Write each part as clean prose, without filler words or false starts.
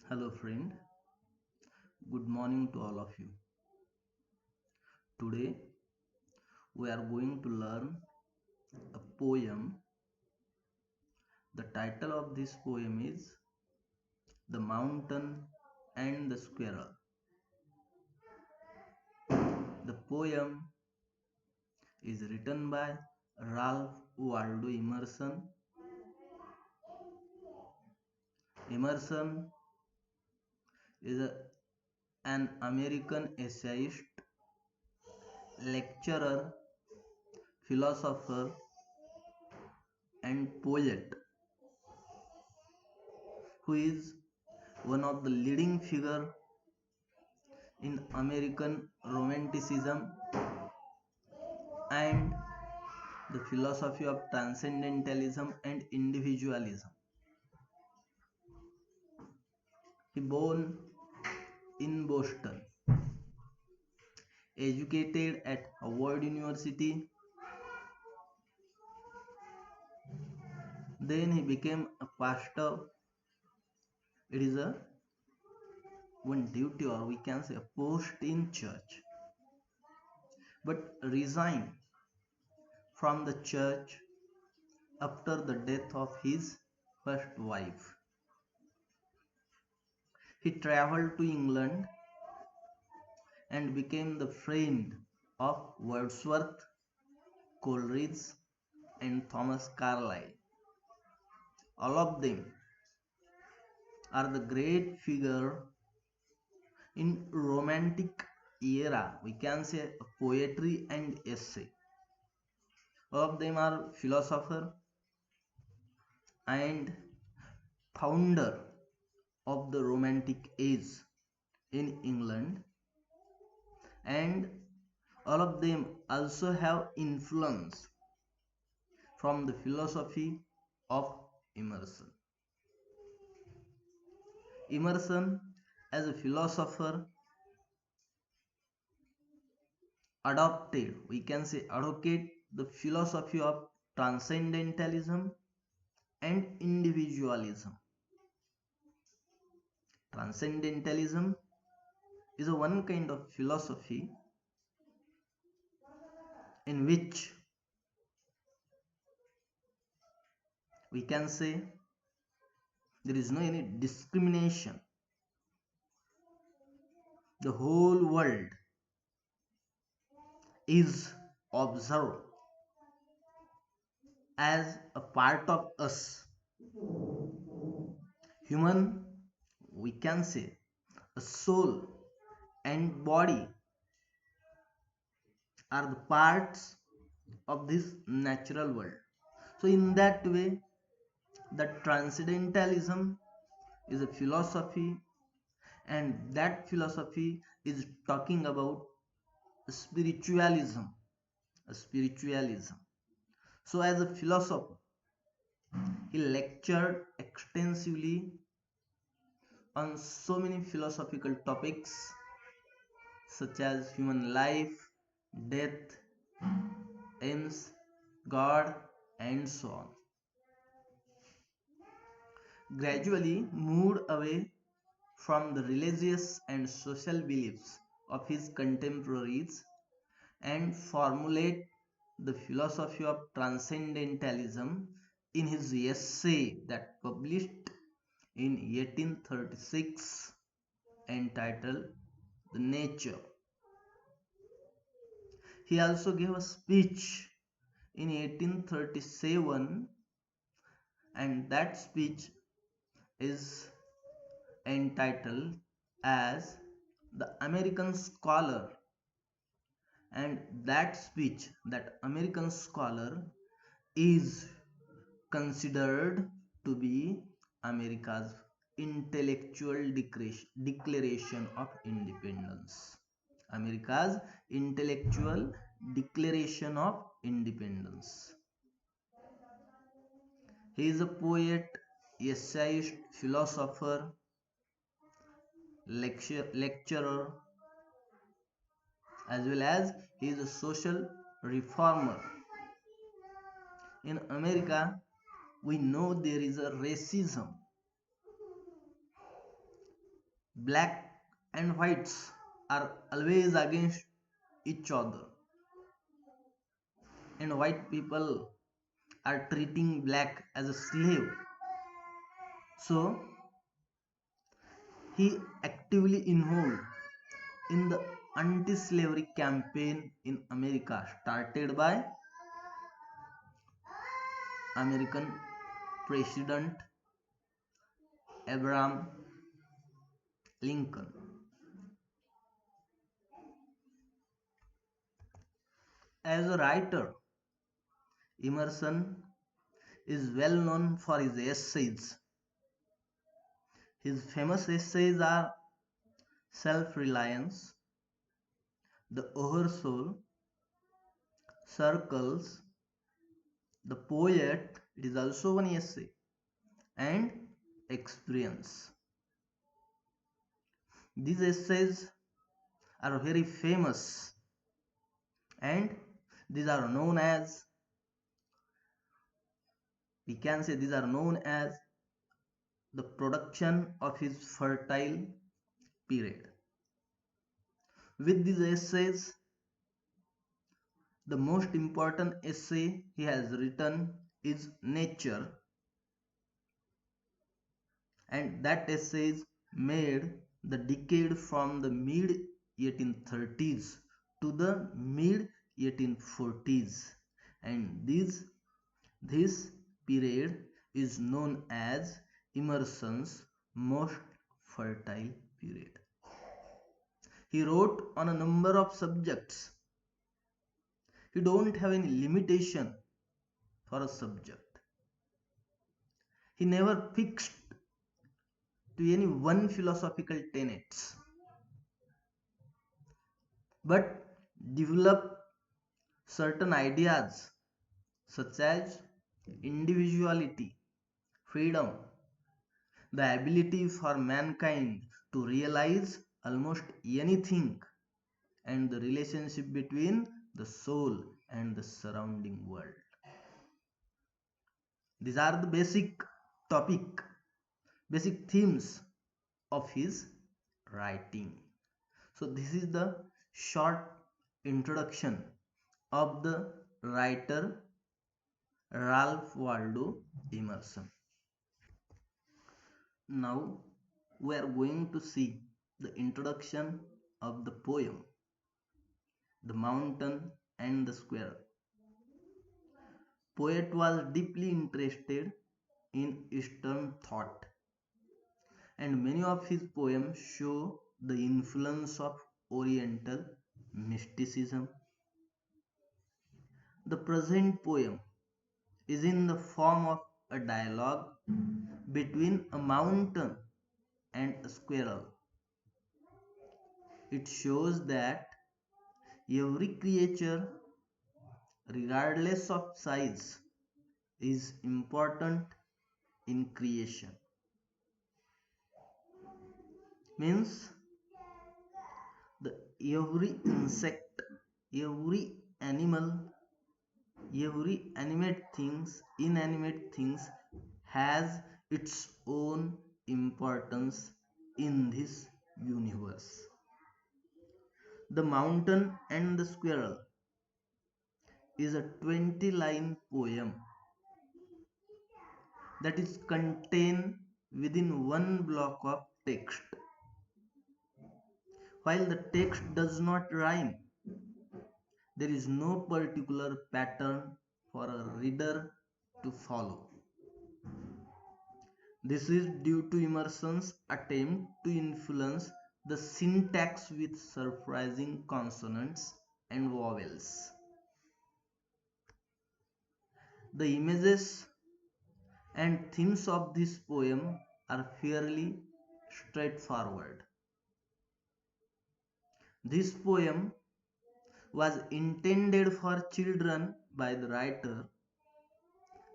Hello, friend. Good morning to all of you. Today, we are going to learn a poem. The title of this poem is The Mountain and the Squirrel. The poem is written by Ralph Waldo Emerson. Emerson is an American essayist, lecturer, philosopher, and poet who is one of the leading figures in American Romanticism and the philosophy of transcendentalism and individualism. He born in Boston, educated at Howard University, then he became a pastor. It is a one duty, or we can say a post in church, but resigned from the church after the death of his first wife. He traveled to England and became the friend of Wordsworth, Coleridge, and Thomas Carlyle. All of them are the great figure in romantic era. We can say poetry and essay. All of them are philosopher and founder of the romantic age in England, and all of them also have influence from the philosophy of Emerson. Emerson, as a philosopher, adopted, we can say, advocate the philosophy of transcendentalism and individualism. Transcendentalism is a one kind of philosophy in which we can say there is no any discrimination. The whole world is observed as a part of us. Human, we can say, a soul and body are the parts of this natural world. So in that way, the transcendentalism is a philosophy, and that philosophy is talking about spiritualism. Spiritualism. So as a philosopher, he lectured extensively on so many philosophical topics such as human life, death, aims, God, and so on. Gradually moved away from the religious and social beliefs of his contemporaries and formulate the philosophy of transcendentalism in his essay that published in 1836 entitled The Nature. He also gave a speech in 1837, and that speech is entitled as The American Scholar, and that speech, that American Scholar, is considered to be America's intellectual declaration of independence. America's intellectual declaration of independence. He is a poet, essayist, philosopher, lecturer, as well as he is a social reformer. In America, we know there is a racism Black and whites are always against each other, and white people are treating black as a slave. So he actively involved in the anti-slavery campaign in America started by American President Abraham Lincoln. As a writer, Emerson is well known for his essays. His famous essays are Self-Reliance, The Oversoul, Circles, The Poet, it is also one essay, and Experience. These essays are very famous, and these are known as, we can say these are known as the production of his fertile period. With these essays, the most important essay he has written is Nature, and that essay made the decade from the mid 1830s to the mid 1840s, and this period is known as Emerson's most fertile period. He wrote on a number of subjects. He don't have any limitation for a subject. He never fixed to any one philosophical tenets, but developed certain ideas such as individuality, freedom, the ability for mankind to realize almost anything, and the relationship between the soul and the surrounding world. These are the topic, basic themes of his writing. So this is the short introduction of the writer Ralph Waldo Emerson. Now we are going to see the introduction of the poem The Mountain and the Squirrel. Poet was deeply interested in Eastern thought, and many of his poems show the influence of Oriental mysticism. The present poem is in the form of a dialogue between a mountain and a squirrel. It shows that every creature, regardless of size, is important in creation. Means the every insect, every animal, every inanimate things has its own importance in this universe. The Mountain and the Squirrel is a 20-line poem that is contained within one block of text. While the text does not rhyme, there is no particular pattern for a reader to follow. This is due to Emerson's attempt to influence the syntax with surprising consonants and vowels. The images and themes of this poem are fairly straightforward. This poem was intended for children by the writer,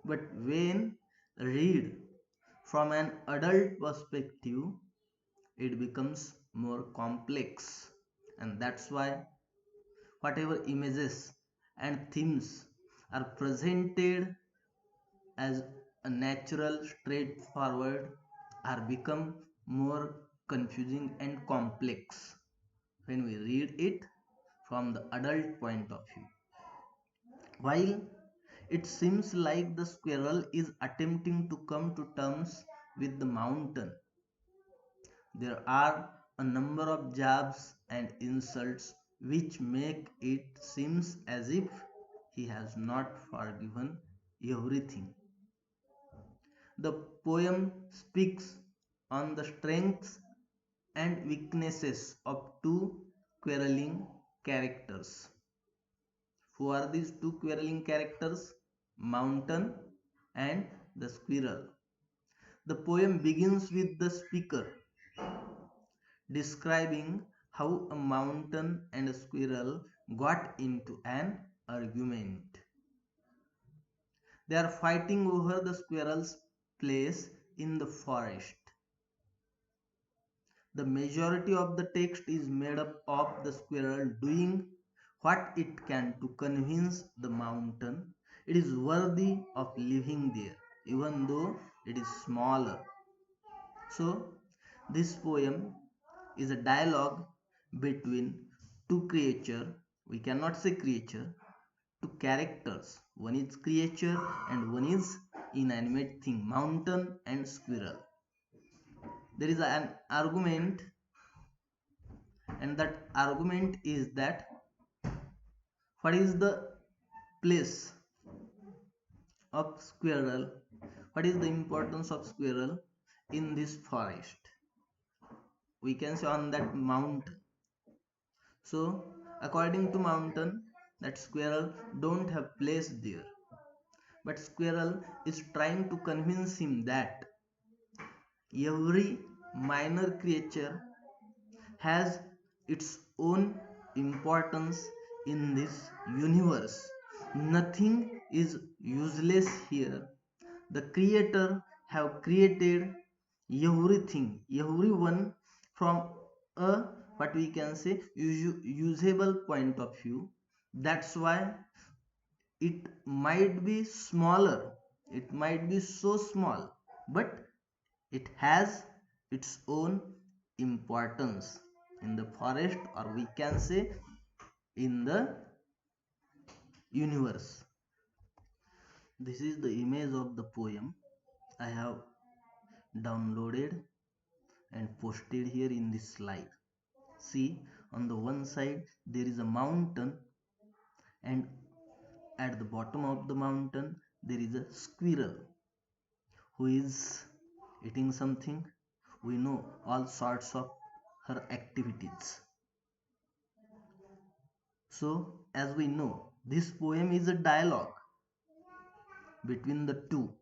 but when read from an adult perspective, it becomes more complex, and that's why whatever images and themes are presented as a natural straightforward are become more confusing and complex when we read it from the adult point of view. While it seems like the squirrel is attempting to come to terms with the mountain, there are a number of jabs and insults which make it seems as if he has not forgiven everything. The poem speaks on the strengths and weaknesses of two quarreling characters. Who are these two quarreling characters? Mountain and the squirrel. The poem begins with the speaker describing how a mountain and a squirrel got into an argument. They are fighting over the squirrel's place in the forest. The majority of the text is made up of the squirrel doing what it can to convince the mountain it is worthy of living there, even though it is smaller. So, this poem is a dialogue between two creatures. We cannot say creature, two characters. One is creature and one is inanimate thing, mountain and squirrel. There is an argument, and that argument is that what is the place of squirrel, what is the importance of squirrel in this forest, we can say on that mountain. So according to mountain, that squirrel don't have place there, but squirrel is trying to convince him that every minor creature has its own importance in this universe. Nothing is useless here. The creator have created everything, everyone from a what we can say usable point of view. That's why it might be smaller, it might be so small, but it has its own importance in the forest, or we can say in the universe. This is the image of the poem I have downloaded and posted here in this slide. See, on the one side there is a mountain, and at the bottom of the mountain there is a squirrel who is eating something. We know all sorts of her activities. So, as we know, this poem is a dialogue between the two,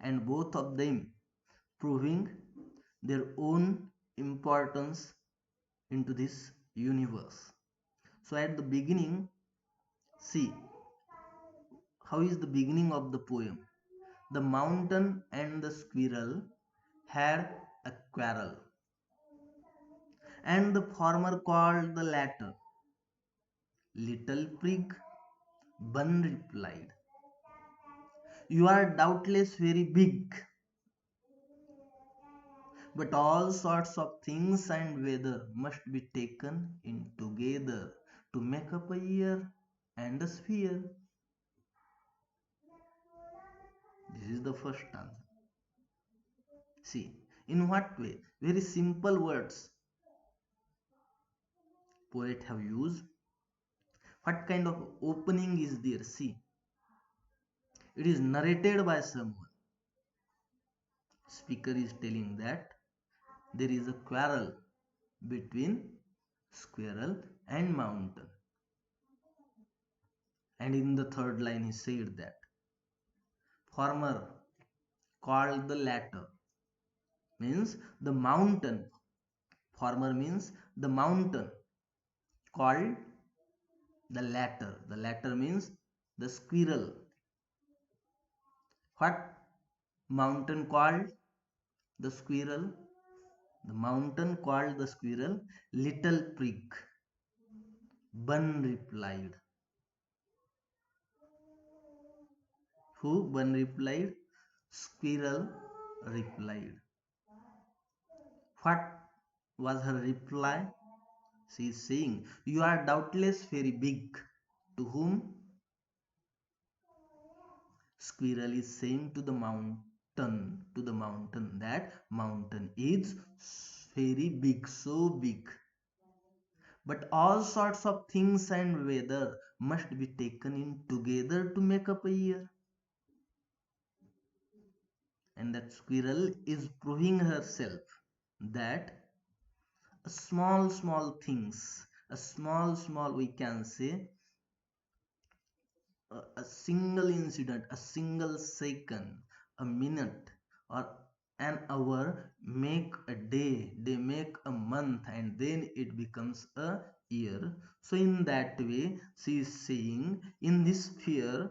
and both of them proving their own importance into this universe. So, at the beginning, see how is the beginning of the poem. The mountain and the squirrel had a quarrel, and the farmer called the latter. Little prig, Bun replied, "You are doubtless very big, but all sorts of things and weather must be taken in together to make up a year and a sphere." This is the first answer. See, in what way? Very simple words poet have used. What kind of opening is there? See, it is narrated by someone. Speaker is telling that there is a quarrel between squirrel and mountain. And in the third line he said that farmer called the latter, means the mountain. Farmer means the mountain, called the latter. The latter means the squirrel. What mountain called the squirrel? The mountain called the squirrel little prig. Bun replied. Who? Bun replied. Squirrel replied. What was her reply? She is saying, "You are doubtless very big." To whom? Squirrel is saying to the mountain that mountain is very big, so big. But all sorts of things and weather must be taken in together to make up a year. And that squirrel is proving herself that small things, a small we can say, a single incident, a single second, a minute, or an hour make a day, they make a month, and then it becomes a year. So, in that way, she is saying, in this sphere,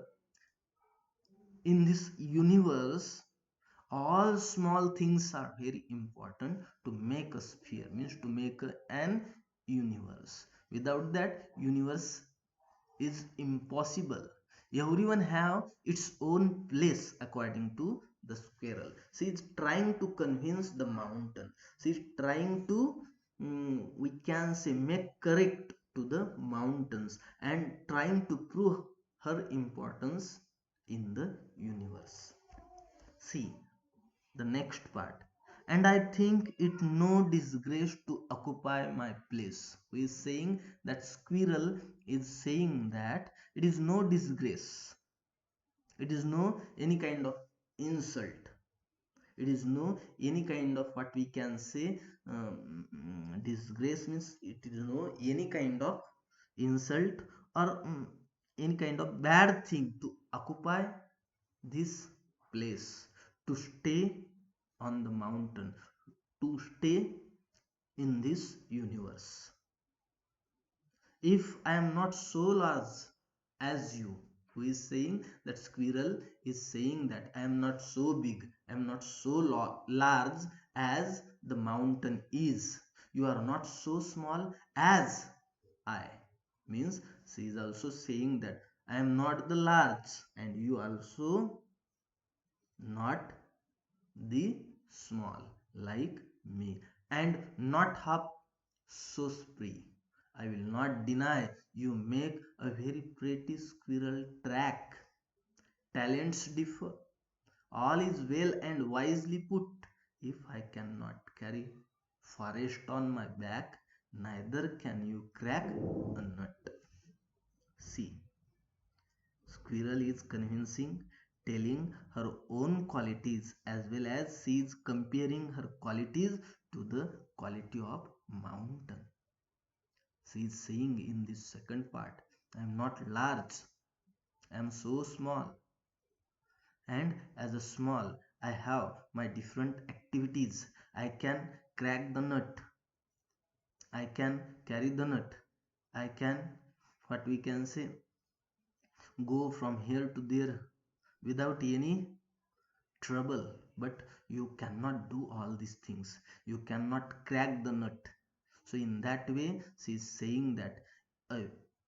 in this universe, all small things are very important to make a sphere, means to make an universe. Without that, universe is impossible. Everyone have its own place according to the squirrel. She is trying to convince the mountain. She is trying to, we can say, make correct to the mountains and trying to prove her importance in the universe. See the next part. And I think it no disgrace to occupy my place. Who is saying that squirrel is saying that it is no disgrace. It is no any kind of insult. It is no any kind of what we can say, disgrace means it is no any kind of insult or any kind of bad thing to occupy this place, to stay on the mountain, to stay in this universe. If I am not so large as you, who is saying that squirrel is saying that I am not so big, I am not so large as the mountain is. You are not so small as I. Means she is also saying that I am not the large and you also not the small like me, and not half so spree. I will not deny you make a very pretty squirrel track. Talents differ. All is well and wisely put. If I cannot carry forest on my back, neither can you crack a nut. See, Squirrel is convincing, telling her own qualities as well as she is comparing her qualities to the quality of mountain. She is saying in this second part, I am not large, I am so small, and as a small, I have my different activities. I can crack the nut, I can carry the nut, I can, what we can say, go from here to there without any trouble. But you cannot do all these things, you cannot crack the nut. So in that way she is saying that a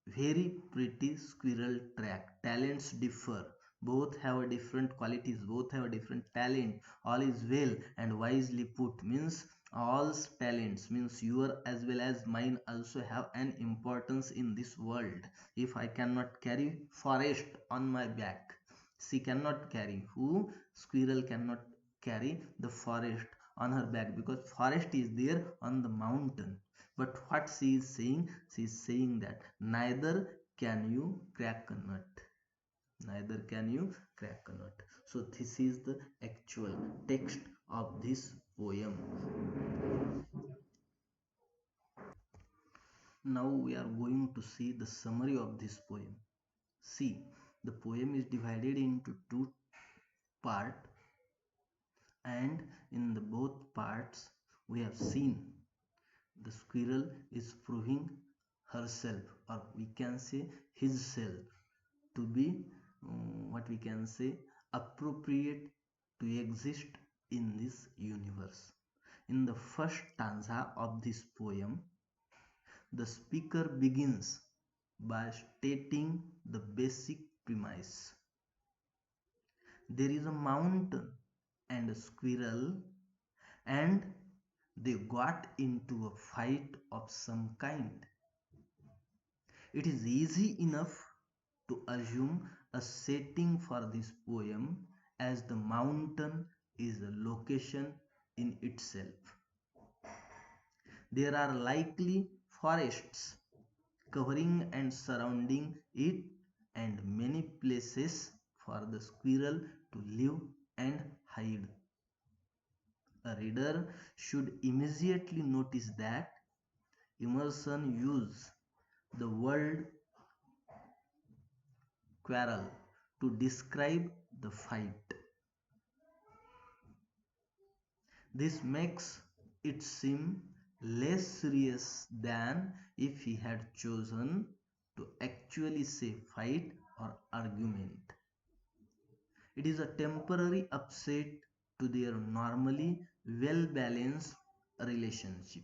very pretty squirrel track. Talents differ, both have a different qualities, both have a different talent. All is well and wisely put means all talents means your as well as mine also have an importance in this world. If I cannot carry forest on my back, she cannot carry, who, squirrel cannot carry the forest on her back because forest is there on the mountain. But what she is saying that neither can you crack a nut, neither can you crack a nut. So this is the actual text of this poem. Now we are going to see the summary of this poem. See, the poem is divided into two parts, and in the both parts we have seen the squirrel is proving herself, or we can say his self, to be what we can say appropriate to exist in this universe. In the first stanza of this poem, the speaker begins by stating the basic premise. There is a mountain and a squirrel, and They got into a fight of some kind. It is easy enough to assume a setting for this poem, as the mountain is a location in itself. There are likely forests covering and surrounding it, and many places for the squirrel to live and hide. A reader should immediately notice that Emerson used the word quarrel to describe the fight. This makes it seem less serious than if he had chosen to actually say fight or argument. It is a temporary upset to their normally well balanced relationship.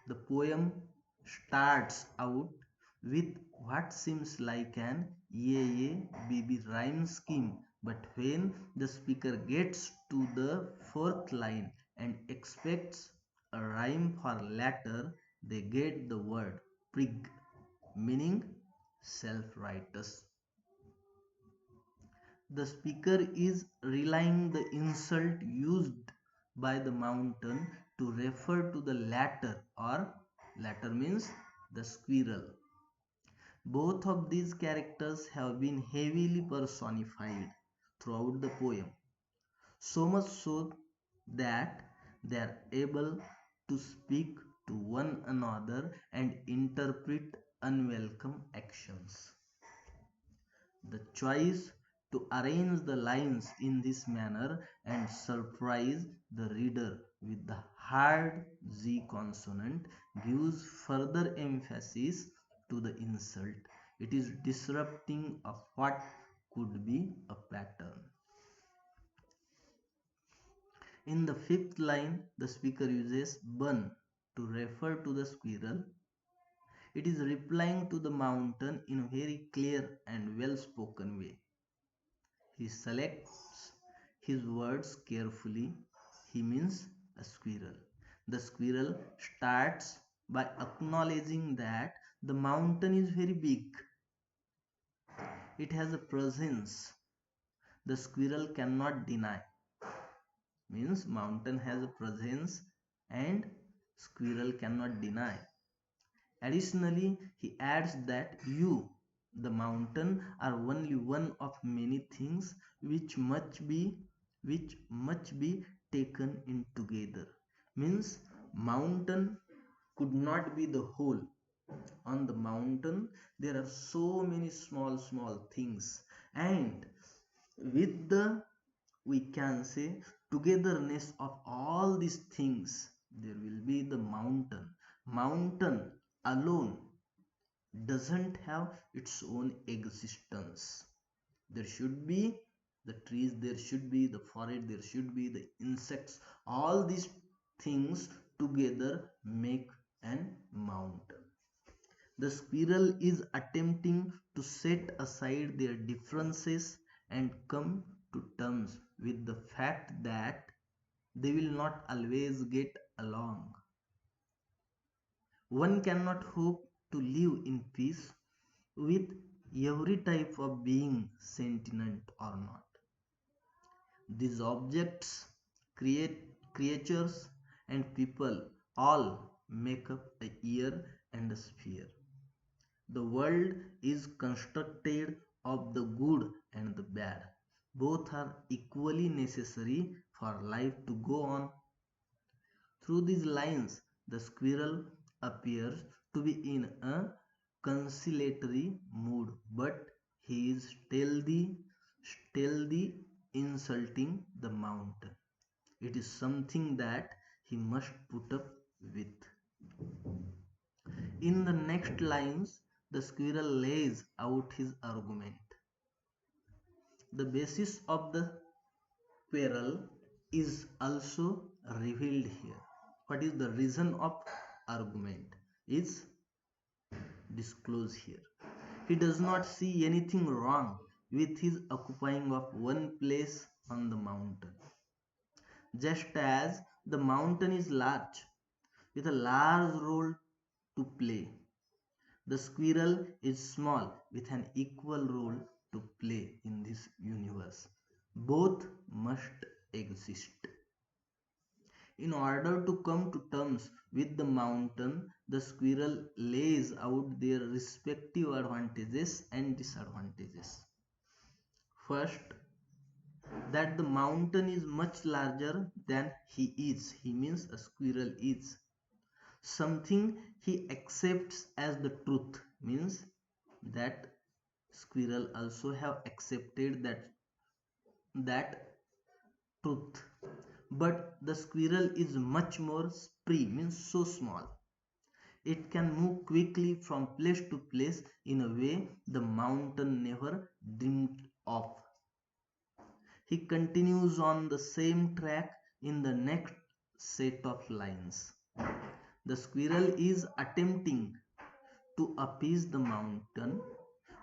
The poem starts out with what seems like an AABB rhyme scheme, but when the speaker gets to the fourth line and expects a rhyme for latter, they get the word prig, meaning self-righteous. The speaker is relying the insult used by the mountain to refer to the latter, or latter means the squirrel. Both of these characters have been heavily personified throughout the poem, so much so that they are able to speak to one another and interpret unwelcome actions. The choice to arrange the lines in this manner and surprise the reader with the hard Z consonant gives further emphasis to the insult. It is disrupting of what could be a pattern. In the fifth line, the speaker uses bun to refer to the squirrel. It is replying to the mountain in a very clear and well spoken way. He selects his words carefully. He means a squirrel. The squirrel starts by acknowledging that the mountain is very big. It has a presence the squirrel cannot deny. Means mountain has a presence and squirrel cannot deny. Additionally, he adds that you, the mountain, are only one of many things which must be taken in together. Means mountain could not be the whole. On the mountain there are so many small things, and with the, we can say, togetherness of all these things, there will be the mountain. Mountain alone doesn't have its own existence. There should be the trees, there should be the forest, there should be the insects. All these things together make an mountain. The squirrel is attempting to set aside their differences and come to terms with the fact that they will not always get along. One cannot hope to live in peace with every type of being, sentient or not. These objects, creatures, and people all make up a year and a sphere. The world is constructed of the good and the bad. Both are equally necessary for life to go on. Through these lines, the squirrel appears to be in a conciliatory mood, but he is stealthy insulting the mountain. It is something that he must put up with. In the next lines, the squirrel lays out his argument. The basis of the quarrel is also revealed here. What is the reason of argument is disclosed here. He does not see anything wrong with his occupying of one place on the mountain. Just as The mountain is large, with a large role to play. The squirrel is small, with an equal role to play in this universe. Both must exist. In order to come to terms with the mountain, the squirrel lays out their respective advantages and disadvantages. First, that the mountain is much larger than he is. He means a squirrel is. Something he accepts as the truth means that squirrel also have accepted that truth. But the squirrel is much more spree means so small. It can move quickly from place to place in a way the mountain never dreamed of. He continues on the same track in the next set of lines. The squirrel is attempting to appease the mountain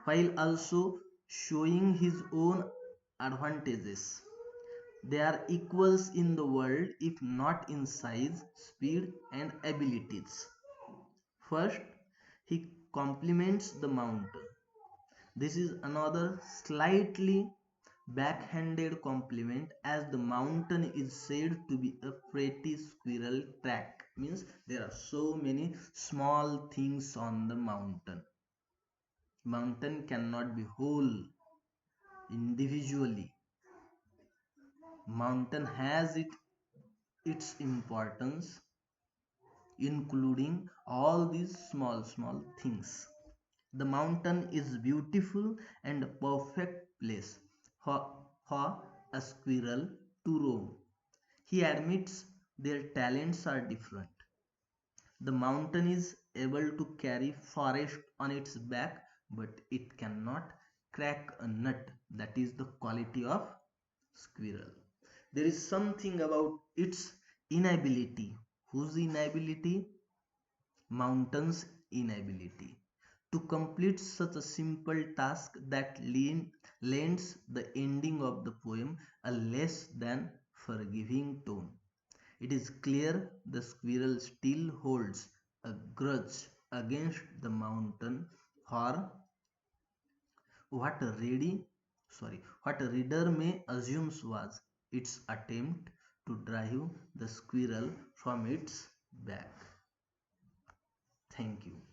while also showing his own advantages. They are equals in the world if not in size, speed, and abilities. First, he compliments the mountain. This is another slightly backhanded compliment as the mountain is said to be a pretty squirrel track. Means there are so many small things on the mountain. Mountain cannot be whole individually. Mountain has its importance including all these small things. The mountain is beautiful and a perfect place for a squirrel to roam. He admits their talents are different. The mountain is able to carry forest on its back, but it cannot crack a nut. That is the quality of squirrel. There is something about its inability. Whose inability? Mountain's inability to complete such a simple task that lends the ending of the poem a less than forgiving tone. It is clear the squirrel still holds a grudge against the mountain for what a ready what a reader may assume was its attempt to drive the squirrel from its back. Thank you.